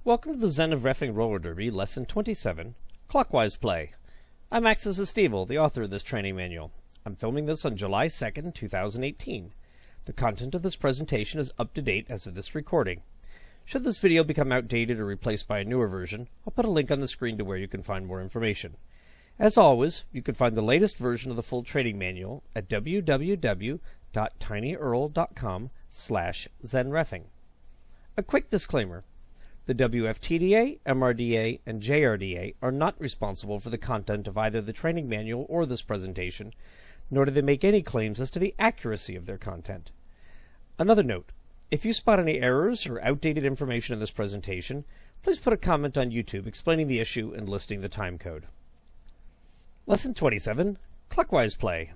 Welcome to the Zen of Reffing Roller Derby, Lesson 27, Clockwise Play. I'm Axis Esteval, the author of this training manual. I'm filming this on July 2nd, 2018. The content of this presentation is up to date as of this recording. Should this video become outdated or replaced by a newer version, I'll put a link on the screen to where you can find more information. As always, you can find the latest version of the full training manual at www.tinyurl.com/zenreffing. A quick disclaimer. The WFTDA, MRDA, and JRDA are not responsible for the content of either the training manual or this presentation, nor do they make any claims as to the accuracy of their content. Another note, if you spot any errors or outdated information in this presentation, please put a comment on YouTube explaining the issue and listing the time code. Lesson 27, Clockwise Play.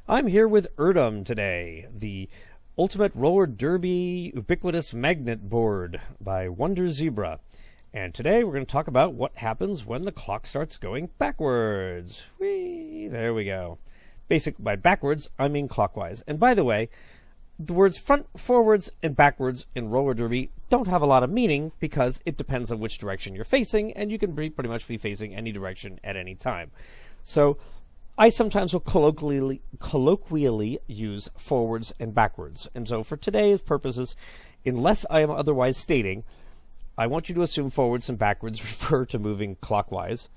I'm here with NERDerby today, the Ultimate Roller Derby Ubiquitous Magnet Board by Wonder Zebra. And today we're going to talk about what happens when the clock starts going backwards. Whee! There we go. Basically, by backwards, I mean clockwise. And by the way, the words front, forwards, and backwards in roller derby don't have a lot of meaning because it depends on which direction you're facing, and you can pretty much be facing any direction at any time. So I sometimes will colloquially use forwards and backwards. And so for today's purposes, unless I am otherwise stating, I want you to assume forwards and backwards refer to moving clockwise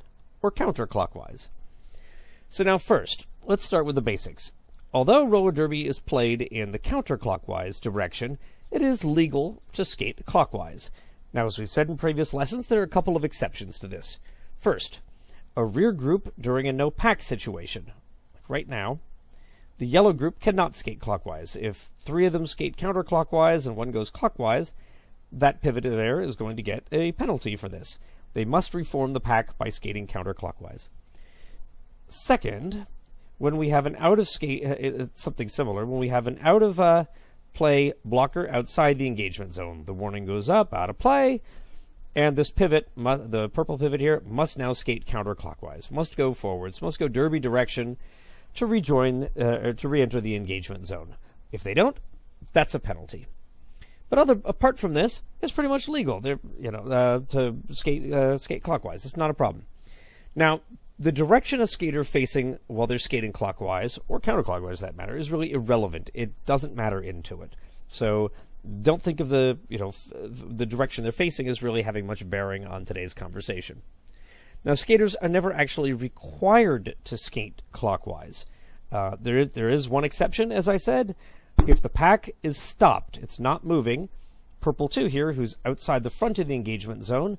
or counterclockwise. So now first, let's start with the basics. Although roller derby is played in the counterclockwise direction, it is legal to skate clockwise. Now, as we've said in previous lessons, there are a couple of exceptions to this. First, a rear group during a no-pack situation. Like right now, the yellow group cannot skate clockwise. If three of them skate counterclockwise and one goes clockwise, that pivot there is going to get a penalty for this. They must reform the pack by skating counterclockwise. Second, when we have an something similar, when we have an out-of-play blocker outside the engagement zone, the warning goes up, out of play, and this pivot, the purple pivot here, must now skate counterclockwise, must go forwards, must go derby direction to rejoin, to re-enter the engagement zone. If they don't, that's a penalty. But apart from this, it's pretty much legal. To skate clockwise. It's not a problem. Now, the direction a skater facing while they're skating clockwise, or counterclockwise for that matter, is really irrelevant. It doesn't matter into it. So don't think of the direction they're facing as really having much bearing on today's conversation. Now, skaters are never actually required to skate clockwise. There is one exception, as I said. If the pack is stopped, it's not moving, Purple 2 here, who's outside the front of the engagement zone,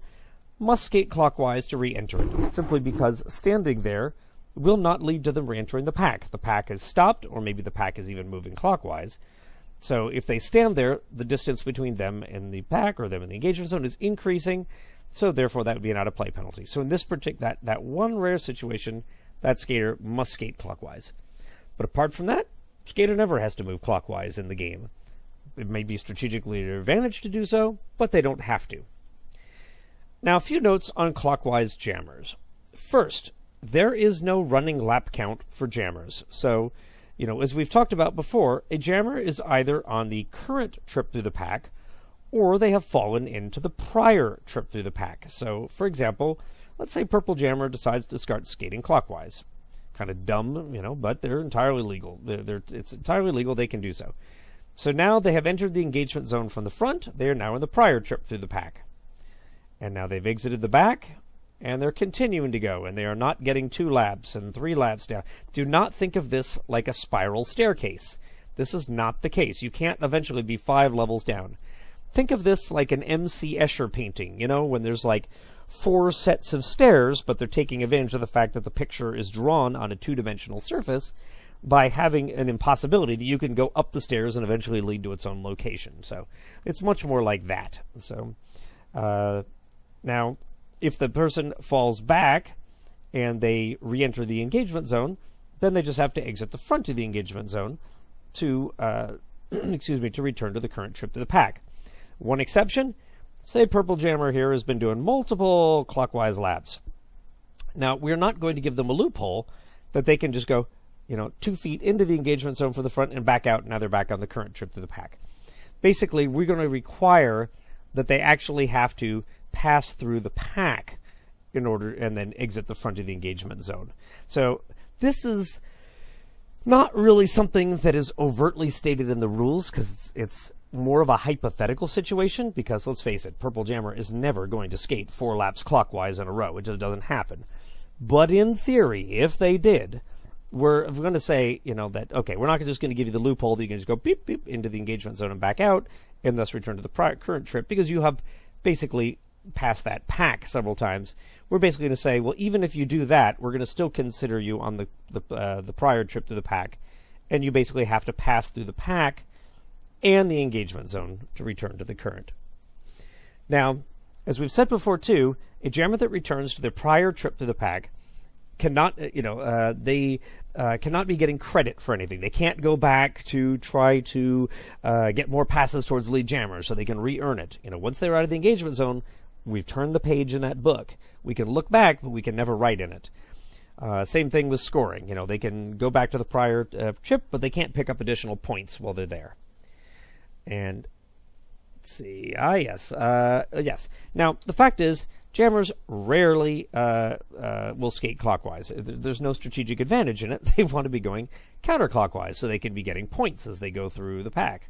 must skate clockwise to re-enter it, simply because standing there will not lead to them re-entering the pack. The pack is stopped, or maybe the pack is even moving clockwise. So if they stand there, the distance between them and the pack, or them in the engagement zone, is increasing, so therefore that would be an out-of-play penalty. So in this particular, that one rare situation, that skater must skate clockwise. But apart from that, skater never has to move clockwise in the game. It may be strategically an advantage to do so, but they don't have to. Now, a few notes on clockwise jammers. First, there is no running lap count for jammers. So, as we've talked about before, a jammer is either on the current trip through the pack, or they have fallen into the prior trip through the pack. So, for example, let's say Purple Jammer decides to start skating clockwise. Kind of dumb, but they're entirely legal. It's entirely legal, they can do so. So now they have entered the engagement zone from the front. They are now in the prior trip through the pack. And now they've exited the back, and they're continuing to go, and they are not getting 2 laps and 3 laps down. Do not think of this like a spiral staircase. This is not the case. You can't eventually be 5 levels down. Think of this like an M.C. Escher painting, when there's like 4 sets of stairs, but they're taking advantage of the fact that the picture is drawn on a 2-dimensional surface by having an impossibility that you can go up the stairs and eventually lead to its own location. So it's much more like that. So now, if the person falls back and they re-enter the engagement zone, then they just have to exit the front of the engagement zone to, to return to the current trip to the pack. One exception, say Purple Jammer here has been doing multiple clockwise laps. Now, we're not going to give them a loophole that they can just go, 2 feet into the engagement zone for the front and back out, and now they're back on the current trip to the pack. Basically, we're going to require that they actually have to pass through the pack in order and then exit the front of the engagement zone. So this is not really something that is overtly stated in the rules, because it's more of a hypothetical situation, because let's face it, Purple Jammer is never going to skate 4 laps clockwise in a row. It just doesn't happen. But in theory, if they did, we're going to say, that, okay, we're not just going to give you the loophole that you can just go beep, beep into the engagement zone and back out, and thus return to the current trip, because you have basically passed that pack several times. We're basically going to say, well, even if you do that, we're going to still consider you on the prior trip to the pack, and you basically have to pass through the pack and the engagement zone to return to the current. Now, as we've said before too, a jammer that returns to their prior trip to the pack cannot, they cannot be getting credit for anything. They can't go back to try to get more passes towards lead jammer so they can re-earn it. Once they're out of the engagement zone, we've turned the page in that book. We can look back, but we can never write in it. Same thing with scoring. They can go back to the prior trip, but they can't pick up additional points while they're there. And let's see. Yes. Now, the fact is, jammers rarely will skate clockwise. There's no strategic advantage in it. They want to be going counterclockwise so they can be getting points as they go through the pack.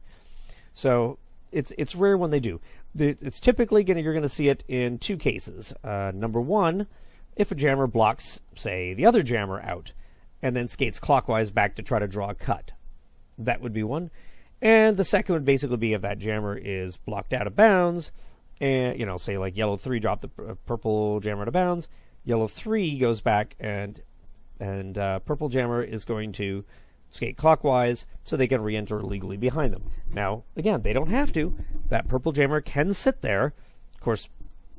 So it's rare when they do. It's typically you're going to see it in 2 cases. Number 1, if a jammer blocks, say, the other jammer out and then skates clockwise back to try to draw a cut. That would be one. And the second would basically be if that jammer is blocked out of bounds, and say like yellow 3 dropped the purple jammer out of bounds, yellow 3 goes back and purple jammer is going to skate clockwise so they can re-enter legally behind them. Now, again, they don't have to. That purple jammer can sit there. Of course,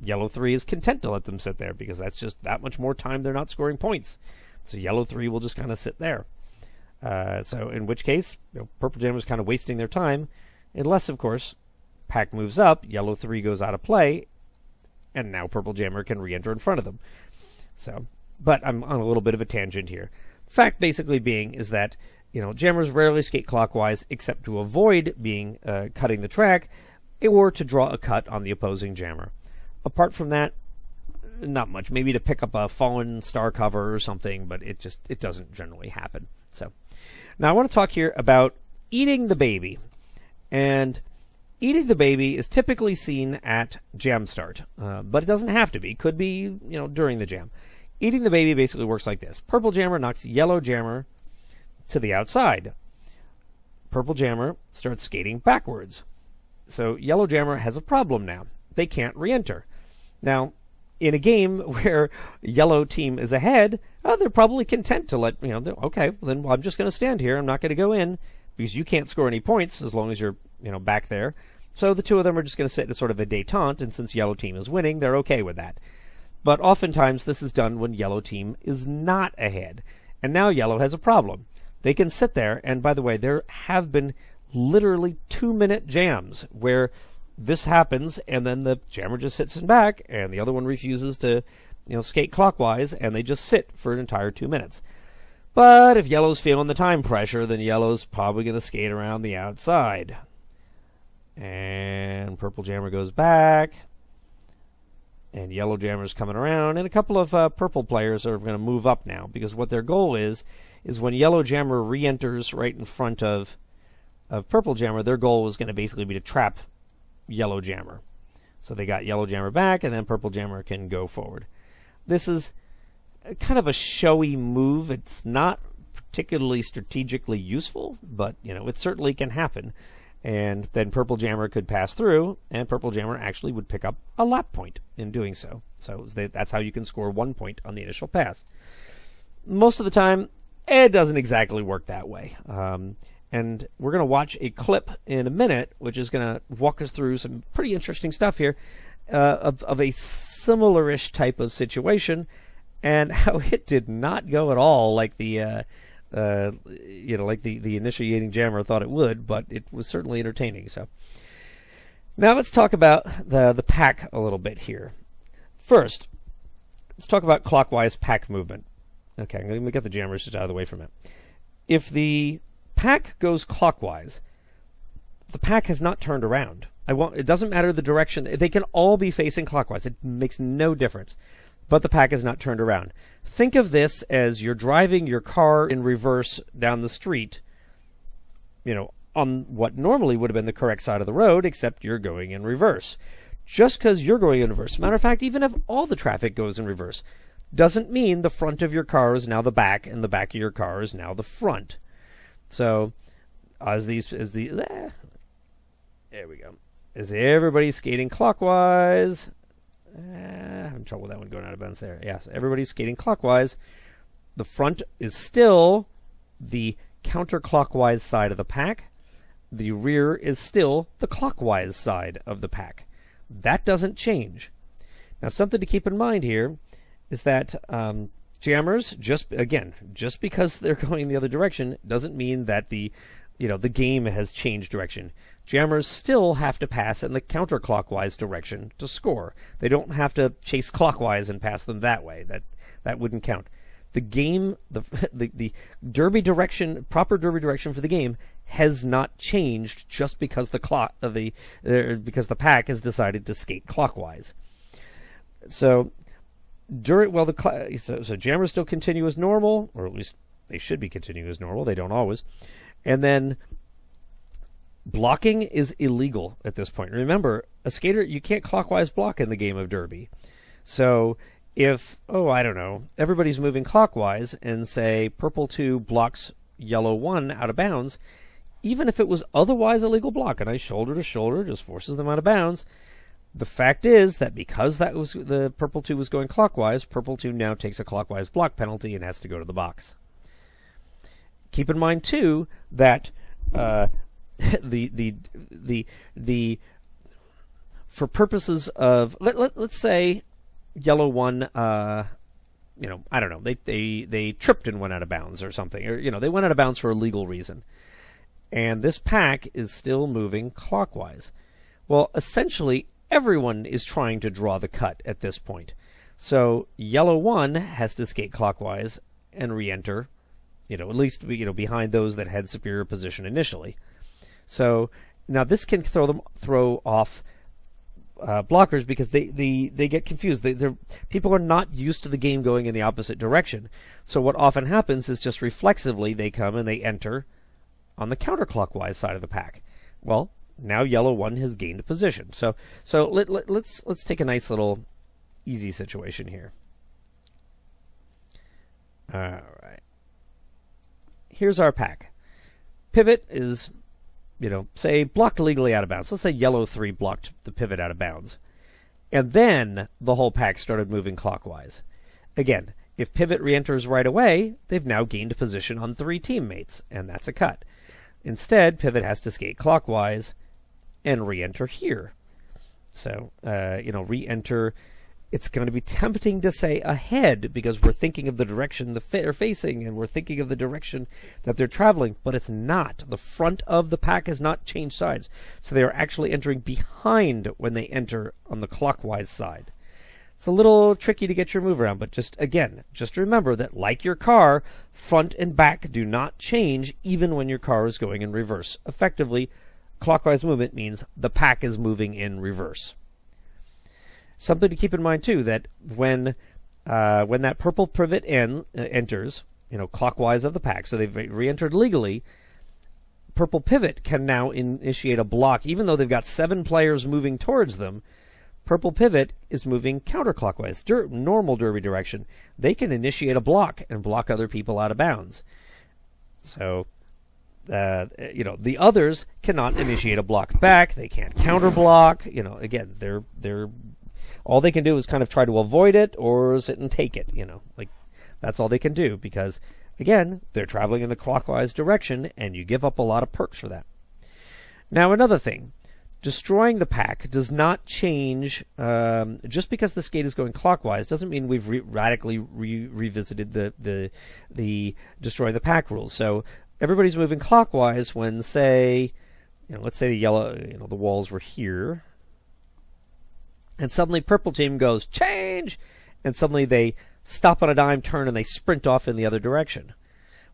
yellow 3 is content to let them sit there because that's just that much more time they're not scoring points. So yellow 3 will just kind of sit there. So in which case, purple jammer is kind of wasting their time, unless, of course, pack moves up, yellow 3 goes out of play, and now purple jammer can re-enter in front of them. So, but I'm on a little bit of a tangent here. Fact basically being is that jammers rarely skate clockwise except to avoid being cutting the track or to draw a cut on the opposing jammer. Apart from that, not much. Maybe to pick up a fallen star cover or something, but it doesn't generally happen. So now I want to talk here about eating the baby. And eating the baby is typically seen at jam start, but it doesn't have to be. It could be, during the jam. Eating the baby basically works like this. Purple jammer knocks yellow jammer to the outside. Purple jammer starts skating backwards. So yellow jammer has a problem now. They can't re-enter. Now, in a game where yellow team is ahead, they're probably content to let, okay, well, then I'm just going to stand here. I'm not going to go in because you can't score any points as long as you're, back there. So the two of them are just going to sit as sort of a détente, and since yellow team is winning, they're okay with that. But oftentimes this is done when yellow team is not ahead. And now yellow has a problem. They can sit there, and by the way, there have been literally 2-minute jams where this happens, and then the jammer just sits in back, and the other one refuses to, skate clockwise, and they just sit for an entire 2 minutes. But if yellow's feeling the time pressure, then yellow's probably going to skate around the outside. And purple jammer goes back, and yellow jammer's coming around, and a couple of purple players are going to move up now, because what their goal is when yellow jammer re-enters right in front of purple jammer, their goal is going to basically be to trap yellow jammer. So they got yellow jammer back, and then purple jammer can go forward. This is kind of a showy move. It's not particularly strategically useful, but it certainly can happen. And then purple jammer could pass through, and purple jammer actually would pick up a lap point in doing so. So that's how you can score 1 point on the initial pass. Most of the time, it doesn't exactly work that way. And we're going to watch a clip in a minute, which is going to walk us through some pretty interesting stuff here of a similar-ish type of situation, and how it did not go at all like the initiating jammer thought it would, but it was certainly entertaining. So now let's talk about the pack a little bit here. First, let's talk about clockwise pack movement. Okay, I'm going to get the jammers just out of the way for a minute. If the pack goes clockwise, the pack has not turned around. It doesn't matter the direction. They can all be facing clockwise. It makes no difference. But the pack is not turned around. Think of this as you're driving your car in reverse down the street, on what normally would have been the correct side of the road, except you're going in reverse. Just because you're going in reverse, matter of fact, even if all the traffic goes in reverse, doesn't mean the front of your car is now the back, and the back of your car is now the front. So, there we go. As everybody's skating clockwise, I'm having trouble with that one going out of bounds there. Yes, everybody's skating clockwise. The front is still the counterclockwise side of the pack. The rear is still the clockwise side of the pack. That doesn't change. Now, something to keep in mind here is that jammers, just because they're going the other direction, doesn't mean that the game has changed direction. Jammers still have to pass in the counterclockwise direction to score. They don't have to chase clockwise and pass them that way. That wouldn't count. The game, the derby direction, proper derby direction for the game has not changed just because because the pack has decided to skate clockwise. So jammers still continue as normal, or at least they should be continuing as normal. They don't always. And then blocking is illegal at this point. Remember, a skater, you can't clockwise block in the game of derby. So if, everybody's moving clockwise and say purple 2 blocks yellow 1 out of bounds, even if it was otherwise a legal block, and I shoulder to shoulder just forces them out of bounds, the fact is that because that was the purple 2 was going clockwise, purple 2 now takes a clockwise block penalty and has to go to the box. Keep in mind too that for purposes of let's say yellow 1, they tripped and went out of bounds or something, or they went out of bounds for a legal reason, and this pack is still moving clockwise. Well, essentially everyone is trying to draw the cut at this point. So yellow 1 has to skate clockwise and re-enter, at least behind those that had superior position initially. So now this can throw off blockers because they get confused. People are not used to the game going in the opposite direction. So what often happens is just reflexively they come and they enter on the counterclockwise side of the pack. Well, now yellow 1 has gained a position. So let's take a nice little easy situation here. All right. Here's our pack. Pivot is, say blocked legally out of bounds. Let's say yellow 3 blocked the pivot out of bounds. And then the whole pack started moving clockwise. Again, if pivot re-enters right away, they've now gained a position on 3 teammates, and that's a cut. Instead, pivot has to skate clockwise and re-enter here. So, re-enter, it's going to be tempting to say ahead because we're thinking of the direction they're facing and we're thinking of the direction that they're traveling, but it's not. The front of the pack has not changed sides. So they are actually entering behind when they enter on the clockwise side. It's a little tricky to get your move around, but just remember that like your car, front and back do not change even when your car is going in reverse. Effectively, clockwise movement means the pack is moving in reverse. Something to keep in mind too, that when that purple pivot enters, clockwise of the pack, so they've re-entered legally, purple pivot can now initiate a block, even though they've got 7 players moving towards them. Purple pivot is moving counterclockwise, normal derby direction. They can initiate a block and block other people out of bounds. So, the others cannot initiate a block back. They can't counter block. Again, they're all they can do is kind of try to avoid it or sit and take it. That's all they can do because, again, they're traveling in the clockwise direction, and you give up a lot of perks for that. Now, another thing. Destroying the pack does not change, just because the skate is going clockwise doesn't mean we've radically revisited the destroy the pack rules. So everybody's moving clockwise when, say, let's say the yellow, the walls were here, and suddenly purple team goes change, and suddenly they stop on a dime, turn, and they sprint off in the other direction.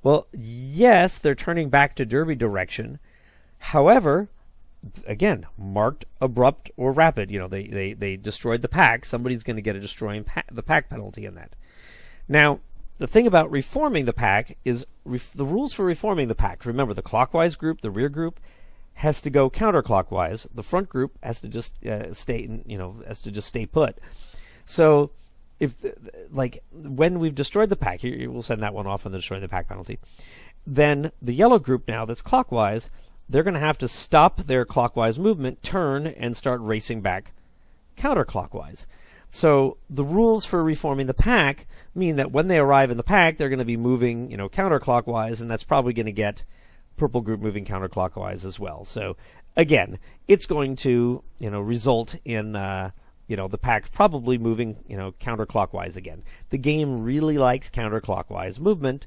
Well, yes, they're turning back to derby direction. However, again, marked abrupt or rapid. You know, they destroyed the pack. Somebody's going to get a destroying the pack penalty in that. Now, the thing about reforming the pack is the rules for reforming the pack. Remember, the clockwise group, the rear group, has to go counterclockwise. The front group has to just stay put. So, if like when we've destroyed the pack, we'll send that one off on the destroy the pack penalty. Then the yellow group now that's clockwise, they're going to have to stop their clockwise movement, turn, and start racing back counterclockwise. So the rules for reforming the pack mean that when they arrive in the pack, they're going to be moving, counterclockwise, and that's probably going to get purple group moving counterclockwise as well. So again, it's going to, result in, the pack probably moving, counterclockwise again. The game really likes counterclockwise movement,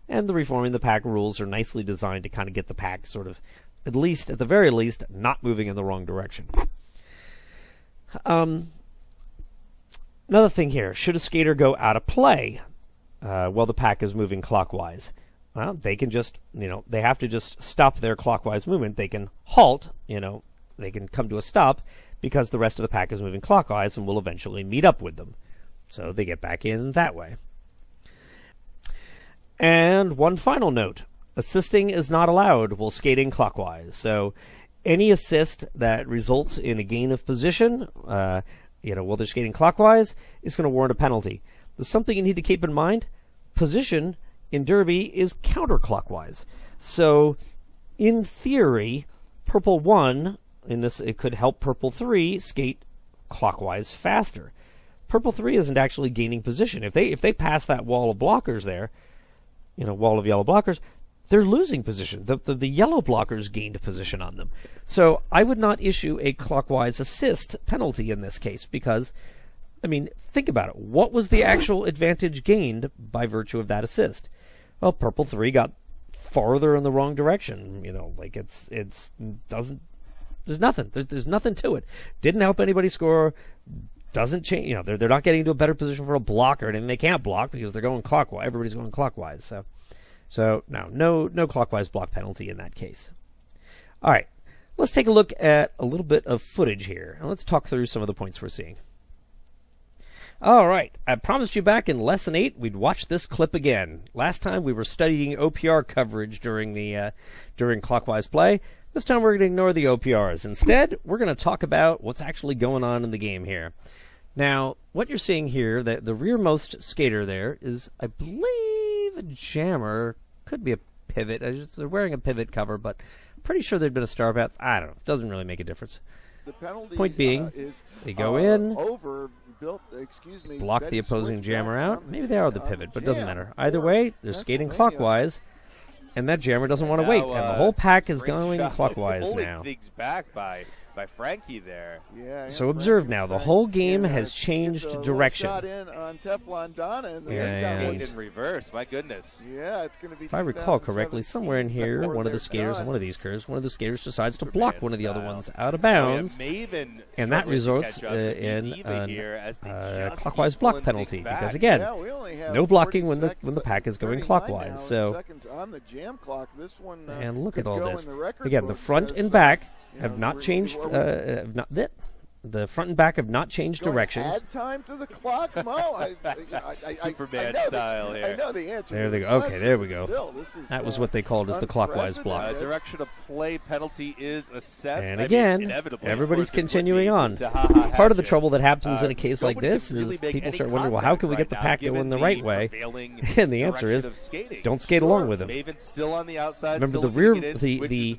and the reforming the pack rules are nicely designed to kind of get the pack sort of, at the very least, not moving in the wrong direction. Another thing here, should a skater go out of play while the pack is moving clockwise? Well, they can just, they have to just stop their clockwise movement. They can halt, they can come to a stop because the rest of the pack is moving clockwise and will eventually meet up with them. So they get back in that way. And one final note, assisting is not allowed while skating clockwise. So any assist that results in a gain of position, while they're skating clockwise, is going to warrant a penalty. There's something you need to keep in mind. Position in Derby is counterclockwise. So, in theory, purple 1, in this, it could help purple 3 skate clockwise faster. Purple 3 isn't actually gaining position. If they pass that wall of blockers there, wall of yellow blockers, they're losing position. The yellow blockers gained position on them. So I would not issue a clockwise assist penalty in this case because, think about it. What was the actual advantage gained by virtue of that assist? Well, purple 3 got farther in the wrong direction. There's nothing. There's nothing to it. Didn't help anybody score. Doesn't change. They're not getting into a better position for a blocker, and they can't block because they're going clockwise. Everybody's going clockwise. So no clockwise block penalty in that case. All right, let's take a look at a little bit of footage here, and let's talk through some of the points we're seeing. All right, I promised you back in Lesson 8 we'd watch this clip again. Last time we were studying OPR coverage during clockwise play. This time we're going to ignore the OPRs. Instead, we're going to talk about what's actually going on in the game here. Now, what you're seeing here, the rearmost skater there is, I believe, a jammer. Could be a pivot. They're wearing a pivot cover, but I'm pretty sure they've been a star path. I don't know. It doesn't really make a difference. The penalty, point being, they go in, block Betty the opposing Switch jammer down out. Maybe they are the pivot, but it doesn't matter. Either way, they're skating clockwise, and that jammer doesn't want to wait, and the whole pack is going clockwise now. Things back by Frankie there. Yeah, so observe now, the whole game has changed direction. Shot in on Teflon Donna and In reverse, my goodness. Yeah, it's going to be. If I recall correctly, somewhere in here, one of the skaters on one of these curves, one of the skaters decides to block one of the other ones out of bounds, and that results in a clockwise block penalty because again, no blocking when the pack is going clockwise. So, and look at all this. Again, the front and back have not changed. The front and back have not changed directions. Add time to the clock, Mo. Superman style here. I know the answer. There they go. Okay, there we go. That was what they called as the clockwise block. Direction of play penalty is assessed. And again, everybody's continuing on. Part of the trouble that happens in a case like this is people start wondering, well, how can we get the pack going the right way? And the answer is, don't skate along with them. Remember the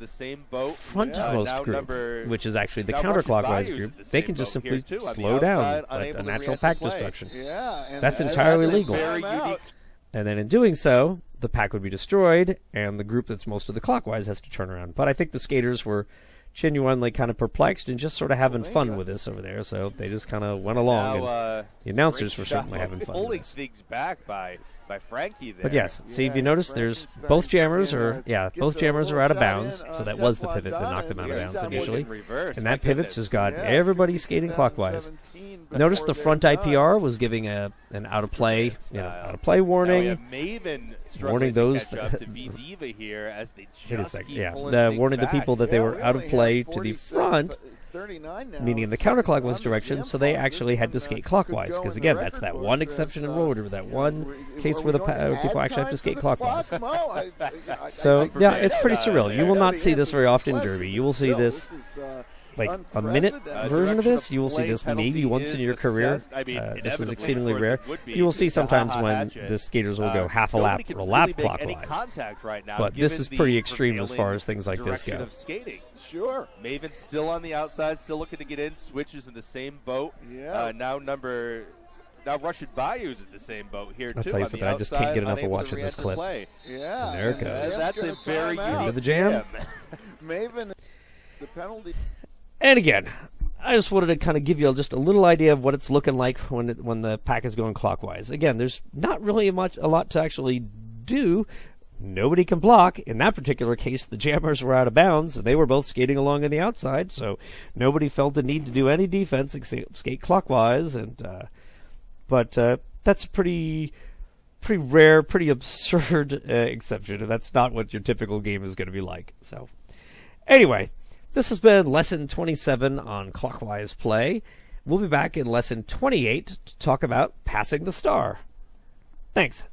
frontmost group, which is actually the counterclockwise group, they can just simply slow down like a natural pack destruction. That's entirely legal. And then in doing so, the pack would be destroyed, and the group that's most of the clockwise has to turn around. But I think the skaters were genuinely kind of perplexed and just sort of having fun with this over there, so they just kind of went along, and the announcers were certainly having fun with this. Things back by by Frankie there. But yes, see if you Yeah, notice, Franklin's there's starting both to jammers get, are get both the jammers are little out of shot bounds, in so on that was the Teflon pivot that Donna. knocked them out of Here's bounds that initially. in reverse, And my that pivot's goodness. just got Yeah, everybody it's skating clockwise. 2017 Notice before the they're front done. IPR was giving an out of play, Style. out of play Now we warning. have Maven struggling Warning to those catch up to be Diva here as they Wait a just second, keep yeah, pulling the things warning the back. people that they Yeah, were we out of only play have to the 46, front, 39 now. meaning in the Seconds counterclockwise on the direction, jam so they clock. actually This had to one, skate could clockwise. go Because in the again, that's record that books one as, exception in rotor, that one case are where we the going to people add actually have time to skate the clockwise. clock? Mo, So I yeah, forget. it's pretty surreal. You will I know not the see this answer very to often in question, Derby. but You will see still, this is, like a minute unprecedented. version of Direction this. You will see play this maybe penalty once in is your career. assessed. I mean, This is inevitably, exceedingly of course, rare. it would be. You will see sometimes when Hatchet. the skaters will go half a Nobody lap can or a really lap make any clockwise. contact right now, But this given is pretty the extreme as far prevailing as things like this direction go. of skating. Sure. Maven still on the outside, still looking to get in. Switches in the same boat. Yeah. Now Russian Bayou's in the same boat here I'll too. tell you on something, the I just can't outside, get enough of unable to watching this re-enter clip. play. Yeah. There it and goes. That's a gonna very time out. unique Into the jam. Maven, the penalty. And again, I just wanted to kind of give you just a little idea of what it's looking like when the pack is going clockwise. Again, there's not really a lot to actually do. Nobody can block. In that particular case, the jammers were out of bounds, and they were both skating along on the outside, so nobody felt a need to do any defense except skate clockwise. But that's a pretty rare, pretty absurd exception, and that's not what your typical game is going to be like. So, anyway, this has been Lesson 27 on clockwise play. We'll be back in Lesson 28 to talk about passing the star. Thanks.